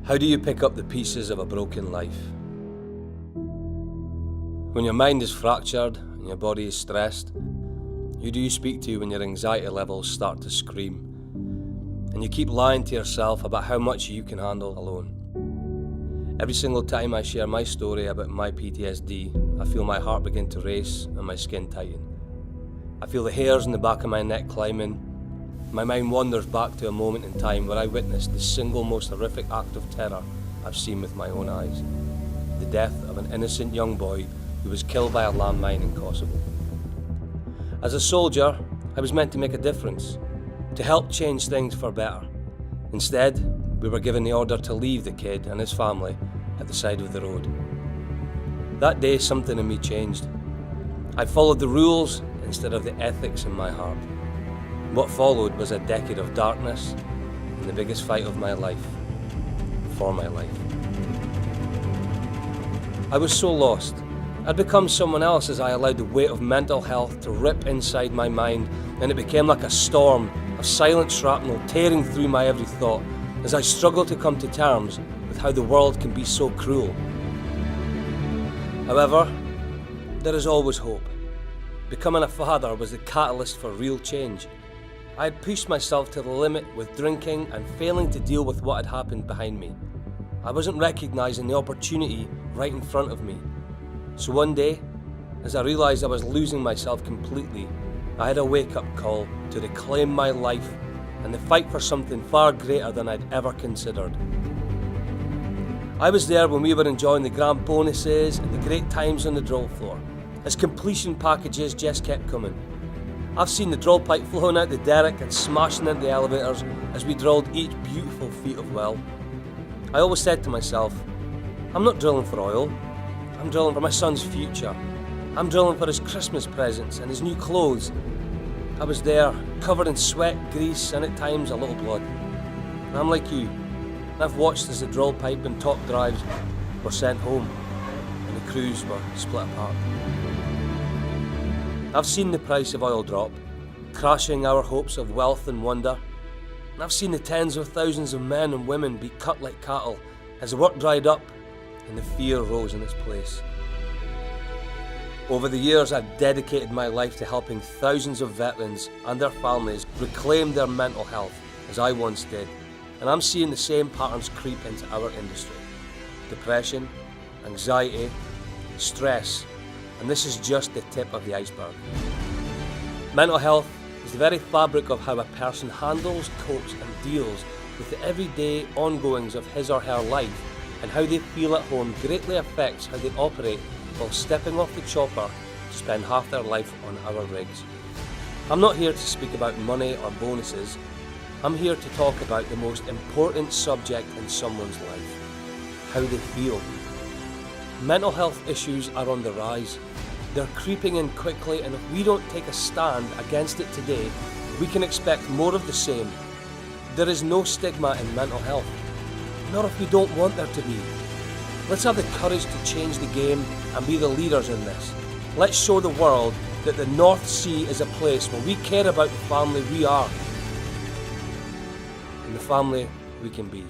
How do you pick up the pieces of a broken life? When your mind is fractured and your body is stressed, who do you speak to when your anxiety levels start to scream? And you keep lying to yourself about how much you can handle alone. Every single time I share my story about my PTSD, I feel my heart begin to race and my skin tighten. I feel the hairs in the back of my neck climbing. My mind wanders back to a moment in time where I witnessed the single most horrific act of terror I've seen with my own eyes. The death of an innocent young boy who was killed by a landmine in Kosovo. As a soldier, I was meant to make a difference, to help change things for better. Instead, we were given the order to leave the kid and his family at the side of the road. That day, something in me changed. I followed the rules instead of the ethics in my heart. What followed was a decade of darkness and the biggest fight of my life, for my life. I was so lost. I'd become someone else as I allowed the weight of mental health to rip inside my mind, and it became like a storm of silent shrapnel tearing through my every thought as I struggled to come to terms with how the world can be so cruel. However, there is always hope. Becoming a father was the catalyst for real change. I had pushed myself to the limit with drinking and failing to deal with what had happened behind me. I wasn't recognising the opportunity right in front of me. So one day, as I realised I was losing myself completely, I had a wake-up call to reclaim my life and the fight for something far greater than I'd ever considered. I was there when we were enjoying the grand bonuses and the great times on the drill floor, as completion packages just kept coming. I've seen the drill pipe flowing out the derrick and smashing into the elevators as we drilled each beautiful feet of well. I always said to myself, I'm not drilling for oil, I'm drilling for my son's future. I'm drilling for his Christmas presents and his new clothes. I was there, covered in sweat, grease, and at times a little blood. And I'm like you, and I've watched as the drill pipe and top drives were sent home and the crews were split apart. I've seen the price of oil drop, crashing our hopes of wealth and wonder. And I've seen the tens of thousands of men and women be cut like cattle as the work dried up and the fear rose in its place. Over the years, I've dedicated my life to helping thousands of veterans and their families reclaim their mental health as I once did, and I'm seeing the same patterns creep into our industry. Depression, anxiety, stress, and this is just the tip of the iceberg. Mental health is the very fabric of how a person handles, copes and deals with the everyday ongoings of his or her life, and how they feel at home greatly affects how they operate while stepping off the chopper to spend half their life on our rigs. I'm not here to speak about money or bonuses. I'm here to talk about the most important subject in someone's life, how they feel. Mental health issues are on the rise. They're creeping in quickly, and if we don't take a stand against it today, we can expect more of the same. There is no stigma in mental health, not if we don't want there to be. Let's have the courage to change the game and be the leaders in this. Let's show the world that the North Sea is a place where we care about the family we are and the family we can be.